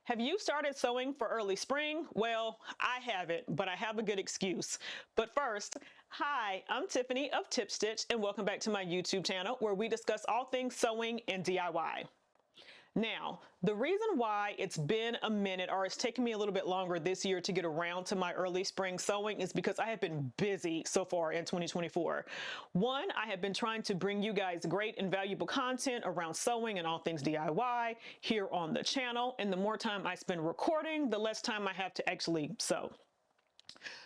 Have you started sewing for early spring? Well, I haven't, but I have a good excuse. But first, hi, I'm Tiffany of Tip Stitch, and welcome back to my YouTube channel where we discuss all things sewing and DIY. Now, the reason why it's been a minute, or it's taken me a little bit longer this year to get around to my early spring sewing, is because I have been busy so far in 2024. One, I have been trying to bring you guys great and valuable content around sewing and all things DIY here on the channel. And the more time I spend recording, the less time I have to actually sew.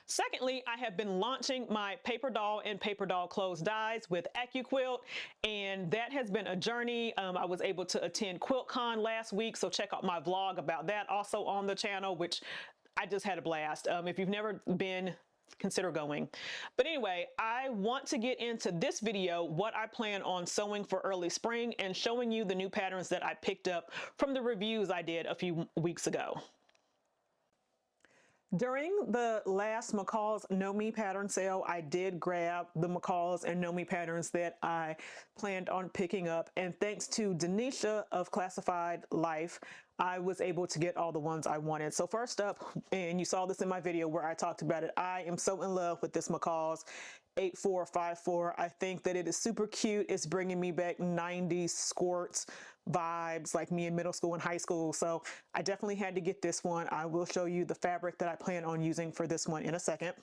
Secondly, I have been launching my paper doll and paper doll clothes dies with AccuQuilt, and that has been a journey. I was able to attend QuiltCon last week, so check out my vlog about that also on the channel, which I just had a blast. If you've never been, consider going. But anyway, I want to get into this video what I plan on sewing for early spring and showing you the new patterns that I picked up from the reviews I did a few weeks ago. During the last McCall's Know Me pattern sale, I did grab the McCall's and Know Me patterns that I planned on picking up. And thanks to Denisha of Classified Life, I was able to get all the ones I wanted. So first up, and you saw this in my video where I talked about it, I am so in love with this McCall's 8454. I think that it is super cute. It's bringing me back 90s skirts vibes like me in middle school and high school. So I definitely had to get this one. I will show you the fabric that I plan on using for this one in a second.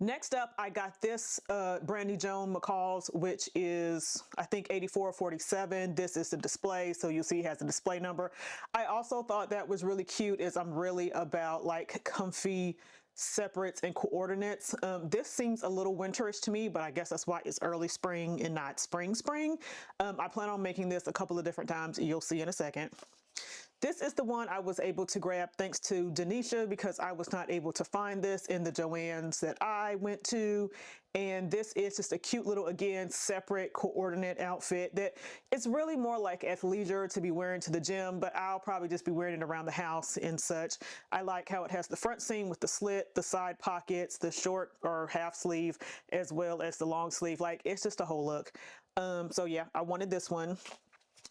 Next up, I got this Brandy Joan McCall's, which is, I think, 8447. This is the display, so you'll see it has a display number. I also thought that was really cute, as I'm really about like comfy separates and coordinates. This seems a little winterish to me, but I guess that's why it's early spring and not spring. I plan on making this a couple of different times. You'll see in a second. This is the one I was able to grab thanks to Denisha, because I was not able to find this in the Joann's that I went to. And this is just a cute little, again, separate coordinate outfit that it's really more like athleisure to be wearing to the gym, but I'll probably just be wearing it around the house and such. I like how it has the front seam with the slit, the side pockets, the short or half sleeve, as well as the long sleeve. Like, it's just a whole look. So yeah, I wanted this one.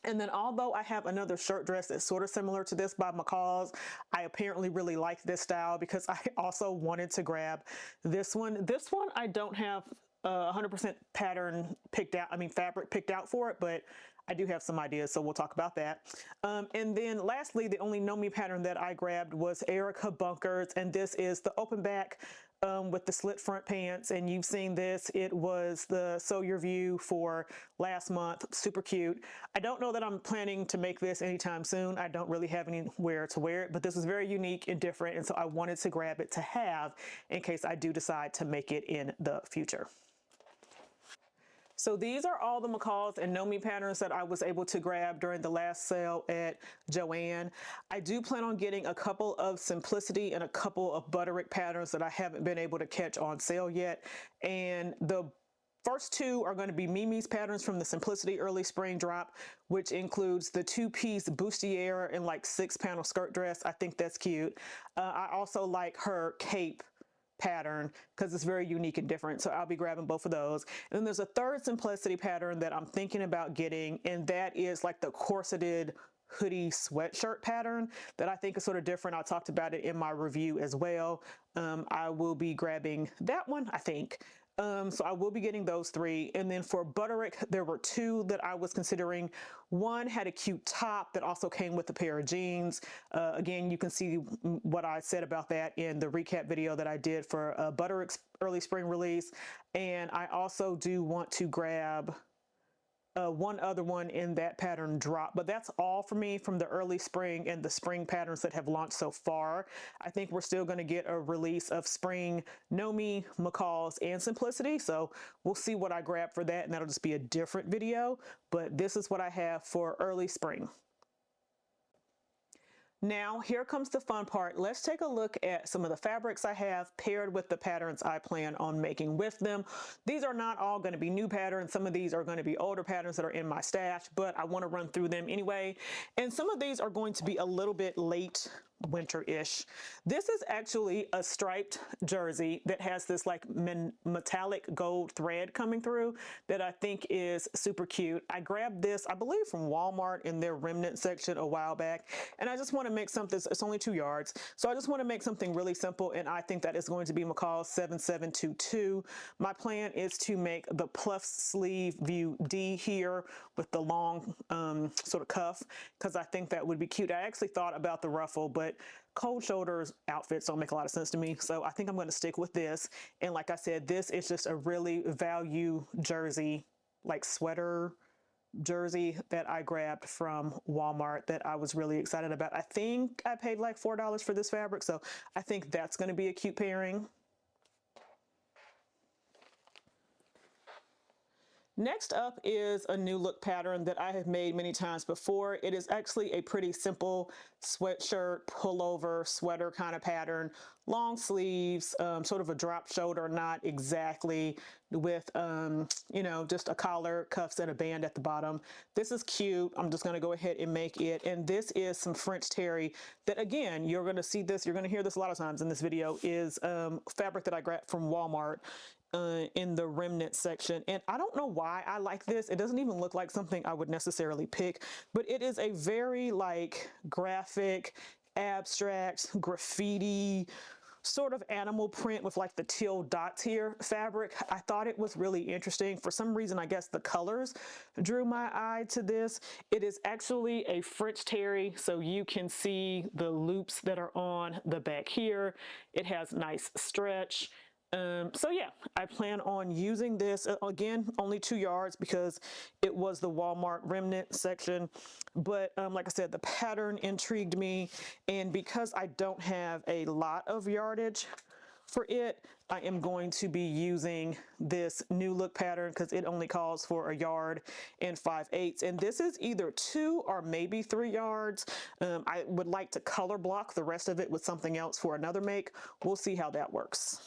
And then although I have another shirt dress that's sort of similar to this by McCall's, I apparently really like this style because I also wanted to grab this one. This one I don't have 100% pattern picked out, fabric picked out for it, but I do have some ideas, so we'll talk about that. And then lastly, the only Know Me pattern that I grabbed was Erica Bunkers, and this is the open back with the slit front pants, and you've seen this. It was the Sew Your View for last month. Super cute. I don't know that I'm planning to make this anytime soon. I don't really have anywhere to wear it, but this is very unique and different, and so I wanted to grab it to have in case I do decide to make it in the future. So these are all the McCall's and Know Me patterns that I was able to grab during the last sale at Joann. I do plan on getting a couple of Simplicity and a couple of Butterick patterns that I haven't been able to catch on sale yet. And the first two are going to be Mimi's patterns from the Simplicity early spring drop, which includes the two-piece bustier and like 6-panel skirt dress. I think that's cute. I also like her cape pattern because it's very unique and different, so I'll be grabbing both of those. And then there's a third Simplicity pattern that I'm thinking about getting, and that is like the corseted hoodie sweatshirt pattern that I think is sort of different. I talked about it in my review as well. I will be grabbing that one, I think. So I will be getting those three. And then for Butterick, there were two that I was considering. One had a cute top that also came with a pair of jeans. Again, you can see what I said about that in the recap video that I did for Butterick's early spring release. And I also do want to grab one other one in that pattern drop, but that's all for me from the early spring and the spring patterns that have launched so far. I think we're still going to get a release of spring Know Me, McCall's, and Simplicity, so we'll see what I grab for that, and that'll just be a different video, but this is what I have for early spring. Now, here comes the fun part. Let's take a look at some of the fabrics I have paired with the patterns I plan on making with them. These are not all going to be new patterns. Some of these are going to be older patterns that are in my stash, but I want to run through them anyway. And some of these are going to be a little bit late winter-ish. This is actually a striped jersey that has this like metallic gold thread coming through that I think is super cute. I grabbed this, I believe, from Walmart in their remnant section a while back, and I just want to make something, it's only 2 yards, so I just want to make something really simple, and I think that is going to be McCall 7722. My plan is to make the plush sleeve view D here with the long sort of cuff, because I think that would be cute. I actually thought about the ruffle, but cold shoulders outfits don't make a lot of sense to me, so I think I'm going to stick with this. And like I said, this is just a really value jersey, like sweater jersey that I grabbed from Walmart that I was really excited about. I think I paid like $4 for this fabric, so I think that's going to be a cute pairing. Next up is a new look pattern that I have made many times before. It is actually a pretty simple sweatshirt, pullover, sweater kind of pattern, long sleeves, sort of a drop shoulder, not exactly, with, you know, just a collar, cuffs, and a band at the bottom. This is cute. I'm just going to go ahead and make it. And this is some French terry that, again, you're going to see this, you're going to hear this a lot of times in this video, is fabric that I grabbed from Walmart. In the remnant section, and I don't know why I like this. It doesn't even look like something I would necessarily pick, but it is a very like graphic, abstract, graffiti sort of animal print with like the teal dots here fabric. I thought it was really interesting. For some reason, I guess the colors drew my eye to this. It is actually a French terry, so you can see the loops that are on the back here. It has nice stretch. So yeah, I plan on using this, again, only 2 yards because it was the Walmart remnant section. But like I said, the pattern intrigued me. And because I don't have a lot of yardage for it, I am going to be using this new look pattern because it only calls for 1 yard and 5/8. And this is either 2 or maybe 3 yards. I would like to color block the rest of it with something else for another make. We'll see how that works.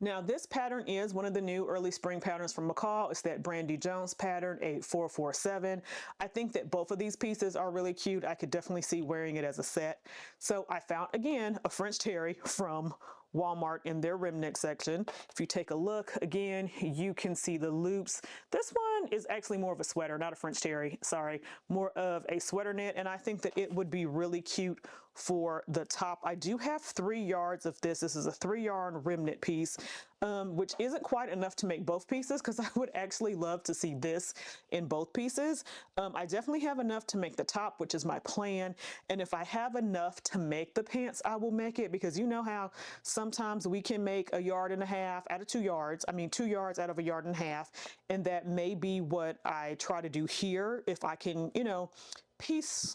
Now, this pattern is one of the new early spring patterns from McCall. It's that Brandy Jones pattern, 8447. I think that both of these pieces are really cute. I could definitely see wearing it as a set. So I found, again, a French terry from Walmart in their remnant section. If you take a look, again, you can see the loops. This one is actually more of a sweater, not a French terry, sorry, more of a sweater knit, and I think that it would be really cute for the top. I do have 3 yards of this. This is a 3 yarn remnant piece, which isn't quite enough to make both pieces because I would actually love to see this in both pieces. I definitely have enough to make the top, which is my plan, and if I have enough to make the pants, I will make it, because you know how sometimes we can make 1.5 yards out of 2 yards. I mean, 2 yards out of 1.5 yards, and that may be what I try to do here. If I can, you know, piece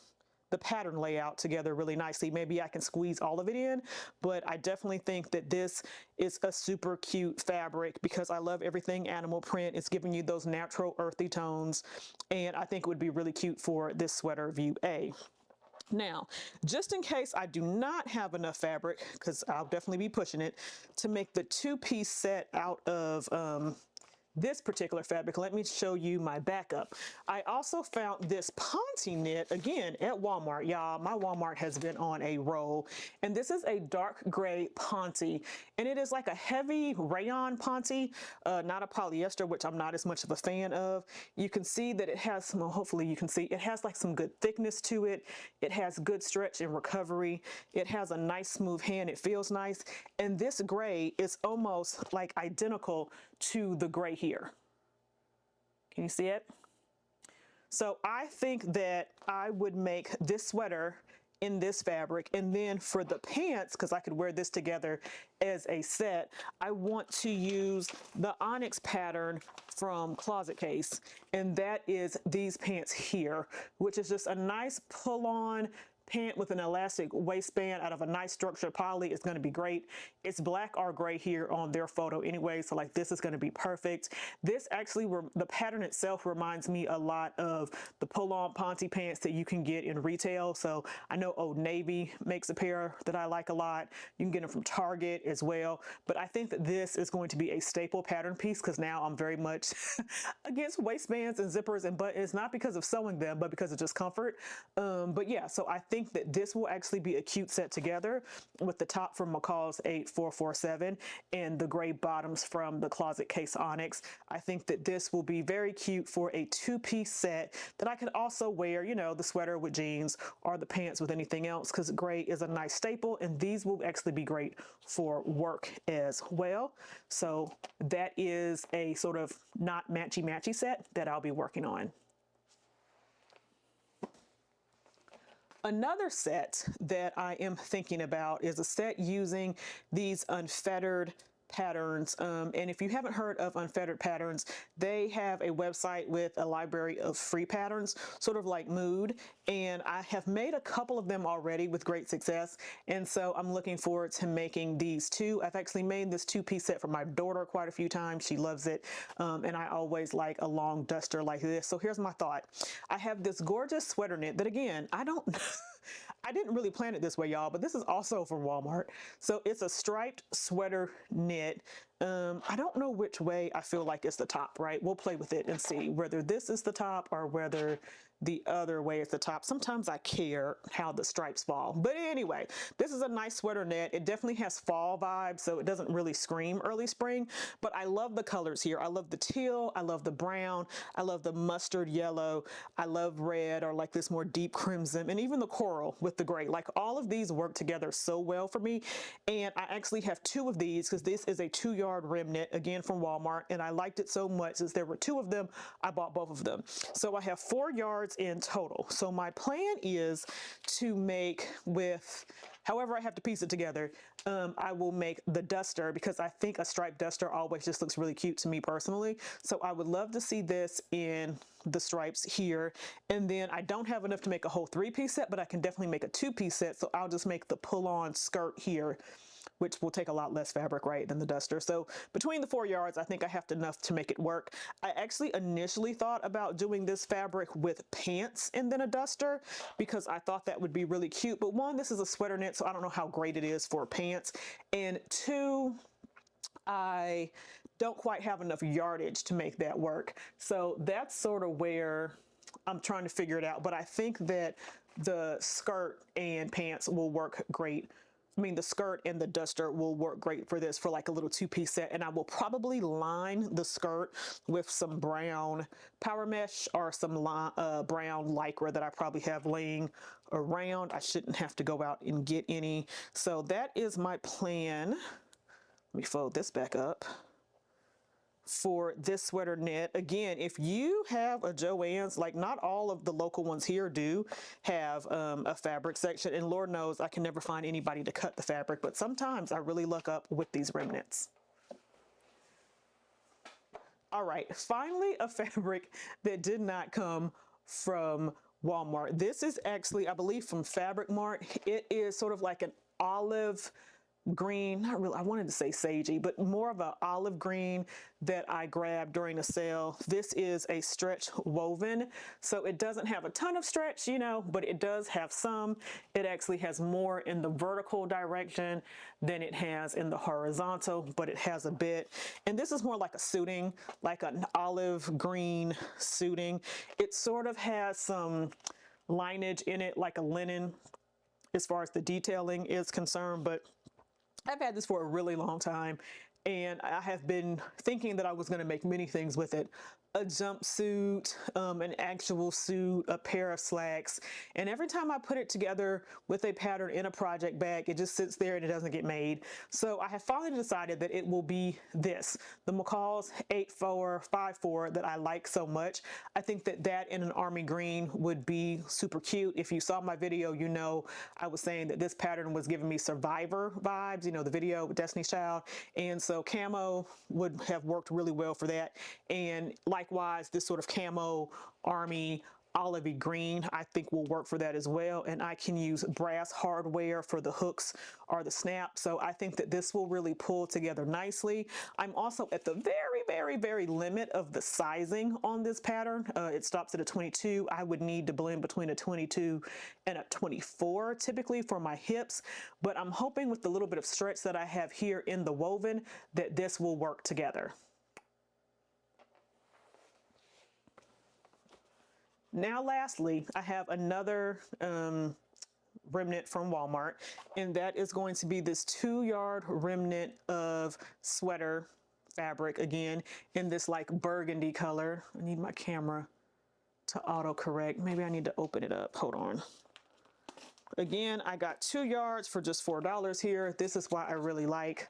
the pattern layout together really nicely, maybe I can squeeze all of it in. But I definitely think that this is a super cute fabric because I love everything animal print. It's giving you those natural earthy tones, and I think it would be really cute for this sweater view A. Now, just in case I do not have enough fabric, because I'll definitely be pushing it, to make the 2-piece set out of this particular fabric, let me show you my backup. I also found this Ponte knit, again, at Walmart. Y'all, my Walmart has been on a roll. And this is a dark gray Ponte. And it is like a heavy rayon Ponte, not a polyester, which I'm not as much of a fan of. You can see that it has some, hopefully you can see, it has like some good thickness to it. It has good stretch and recovery. It has a nice smooth hand. It feels nice. And this gray is almost like identical to the gray here. Can you see it? So I think that I would make this sweater in this fabric, and then for the pants, because I could wear this together as a set, I want to use the Onyx pattern from Closet Case, and that is these pants here, which is just a nice pull-on pant with an elastic waistband out of a nice structured poly is going to be great. It's black or gray here on their photo anyway, so like this is going to be perfect. This actually, the pattern itself reminds me a lot of the pull-on Ponte pants that you can get in retail. So I know Old Navy makes a pair that I like a lot. You can get them from Target as well. But I think that this is going to be a staple pattern piece because now I'm very much against waistbands and zippers and buttons, not because of sewing them, but because of just comfort. But yeah, so I think that this will actually be a cute set together with the top from McCall's 8447 and the gray bottoms from the Closet Case Onyx. I think that this will be very cute for a two-piece set that I could also wear, you know, the sweater with jeans or the pants with anything else, because gray is a nice staple, and these will actually be great for work as well. So that is a sort of not matchy-matchy set that I'll be working on. Another set that I am thinking about is a set using these unfettered patterns. And if you haven't heard of Unfettered Patterns, they have a website with a library of free patterns, sort of like Mood. And I have made a couple of them already with great success. And so I'm looking forward to making these two. I've actually made this two-piece set for my daughter quite a few times. She loves it. And I always like a long duster like this. So here's my thought. I have this gorgeous sweater knit that, again, I didn't really plan it this way, y'all, but this is also from Walmart. So it's a striped sweater knit. I don't know which way I feel like it's the top, right? We'll play with it and see whether this is the top or whether the other way is the top. Sometimes I care how the stripes fall. But anyway, this is a nice sweater knit. It definitely has fall vibes, so it doesn't really scream early spring, but I love the colors here. I love the teal, I love the brown, I love the mustard yellow, I love red, or like this more deep crimson, and even the coral with the gray. Like all of these work together so well for me. And I actually have two of these because this is a 2-yard rim knit, again from Walmart, and I liked it so much since there were two of them, I bought both of them. So I have 4 yards in total. So my plan is to make, with however I have to piece it together, I will make the duster because I think a striped duster always just looks really cute to me personally. So I would love to see this in the stripes here. And then I don't have enough to make a whole 3-piece set, but I can definitely make a 2-piece set. So I'll just make the pull-on skirt here, which will take a lot less fabric, right, than the duster. So between the 4 yards, I think I have enough to make it work. I actually initially thought about doing this fabric with pants and then a duster because I thought that would be really cute. But one, this is a sweater knit, so I don't know how great it is for pants. And two, I don't quite have enough yardage to make that work. So that's sort of where I'm trying to figure it out. But I think that the skirt and pants will work great. I mean, the skirt and the duster will work great for this, for like a little 2-piece set. And I will probably line the skirt with some brown power mesh or some brown lycra that I probably have laying around. I shouldn't have to go out and get any. So that is my plan. Let me fold this back up for this sweater knit. Again, if you have a Joann's, like not all of the local ones here do have a fabric section, and Lord knows I can never find anybody to cut the fabric, but sometimes I really luck up with these remnants. All right, finally a fabric that did not come from Walmart. This is actually, I believe, from Fabric Mart. It is sort of like an olive green, not really, I wanted to say sagey, but more of an olive green that I grabbed during a sale. This is a stretch woven, so it doesn't have a ton of stretch, you know, but it does have some. It actually has more in the vertical direction than it has in the horizontal, but it has a bit. And this is more like a suiting, like an olive green suiting. It sort of has some lineage in it, like a linen, as far as the detailing is concerned, but I've had this for a really long time, and I have been thinking that I was going to make many things with it. A jumpsuit, an actual suit, a pair of slacks. And every time I put it together with a pattern in a project bag, it just sits there and it doesn't get made. So I have finally decided that it will be this, the McCall's 8454 that I like so much. I think that that in an army green would be super cute. If you saw my video, you know I was saying that this pattern was giving me Survivor vibes, you know, the video with Destiny's Child. And so camo would have worked really well for that. And likewise, this sort of camo army olivey green I think will work for that as well. And I can use brass hardware for the hooks or the snap. So I think that this will really pull together nicely. I'm also at the very limit of the sizing on this pattern. It stops at a 22. I would need to blend between a 22 and a 24 typically for my hips, but I'm hoping with the little bit of stretch that I have here in the woven that this will work together. Now, lastly, I have another remnant from Walmart, and that is going to be this 2-yard remnant of sweater fabric, again, in this like burgundy color. I need my camera to autocorrect. Maybe I need to open it up. Hold on. Again, I got 2 yards for just $4 here. This is why I really like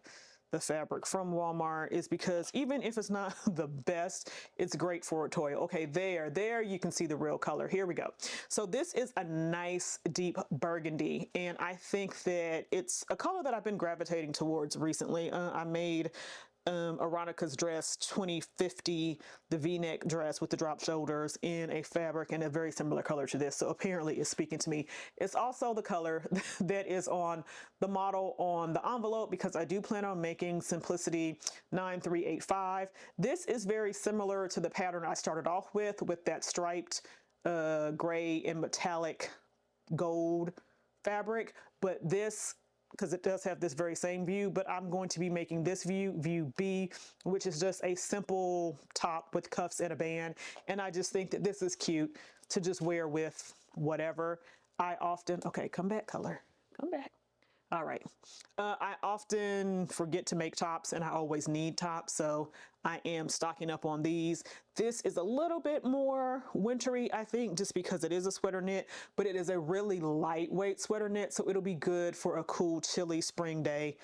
the fabric from Walmart, is because even if it's not the best, it's great for a tutorial. Okay, there you can see the real color. Here we go. So this is a nice deep burgundy, and I think that it's a color that I've been gravitating towards recently. I made Aronica's dress 2050, the V-neck dress with the drop shoulders, in a fabric in a very similar color to this. So apparently it's speaking to me. It's also the color that is on the model on the envelope, because I do plan on making Simplicity 9385. This is very similar to the pattern I started off with that striped gray and metallic gold fabric, but this, because it does have this very same view, but I'm going to be making this view B, which is just a simple top with cuffs and a band. And I just think that this is cute to just wear with whatever. I often, okay, come back, color, come back. All right. I often forget to make tops, and I always need tops, so I am stocking up on these. This is a little bit more wintry, I think, just because it is a sweater knit, but it is a really lightweight sweater knit, so it'll be good for a cool, chilly spring day,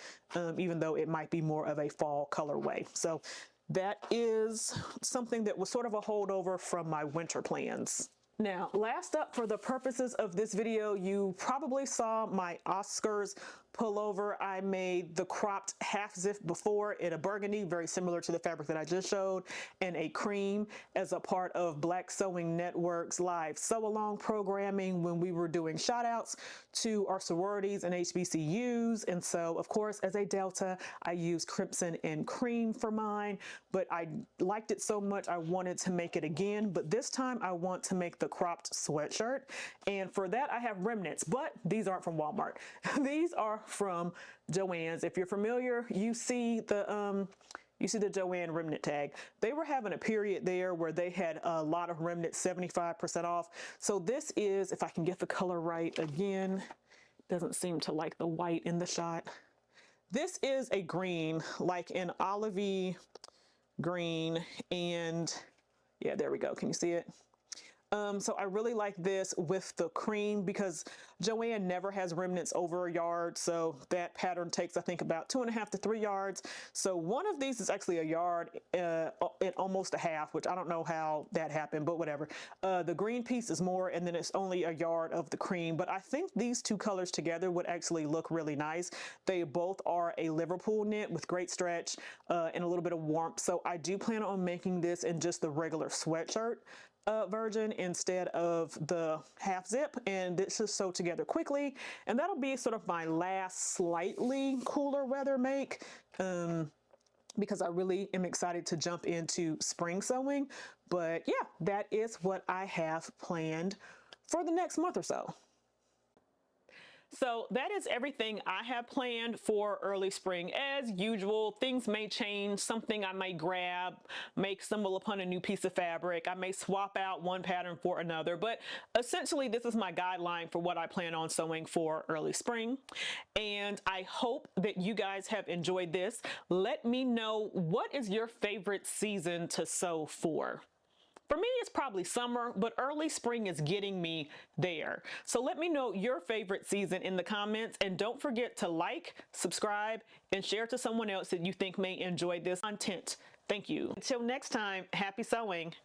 even though it might be more of a fall colorway. So that is something that was sort of a holdover from my winter plans. Now, last up, for the purposes of this video, you probably saw my Oscars pullover. I made the cropped half zip before in a burgundy, very similar to the fabric that I just showed, and a cream as a part of Black Sewing Network's live sew along programming when we were doing shout outs to our sororities and HBCUs. And so, of course, as a Delta, I used crimson and cream for mine, but I liked it so much I wanted to make it again. But this time I want to make the cropped sweatshirt, and for that I have remnants, but these aren't from Walmart. These are from Joann's. If you're familiar, you see the Joann remnant tag. They were having a period there where they had a lot of remnants 75% off. So this is, if I can get the color right again, doesn't seem to like the white in the shot. This is a green, like an olivey green, and yeah, there we go. Can you see it? So I really like this with the cream, because Joann never has remnants over a yard. So that pattern takes, I think, about 2.5 to 3 yards. So one of these is actually a yard and almost a half, which I don't know how that happened, but whatever. The green piece is more, and then it's only a yard of the cream. But I think these two colors together would actually look really nice. They both are a Liverpool knit with great stretch and a little bit of warmth. So I do plan on making this in just the regular sweatshirt version instead of the half zip, and this is sew together quickly, and that'll be sort of my last slightly cooler weather make, because I really am excited to jump into spring sewing. But yeah, that is what I have planned for the next month or so. So that is everything I have planned for early spring. As usual, things may change. Something I might grab, may stumble upon a new piece of fabric. I may swap out one pattern for another, but essentially this is my guideline for what I plan on sewing for early spring. And I hope that you guys have enjoyed this. Let me know, what is your favorite season to sew for? For me, it's probably summer, but early spring is getting me there. So let me know your favorite season in the comments, and don't forget to like, subscribe, and share to someone else that you think may enjoy this content. Thank you. Until next time, happy sewing.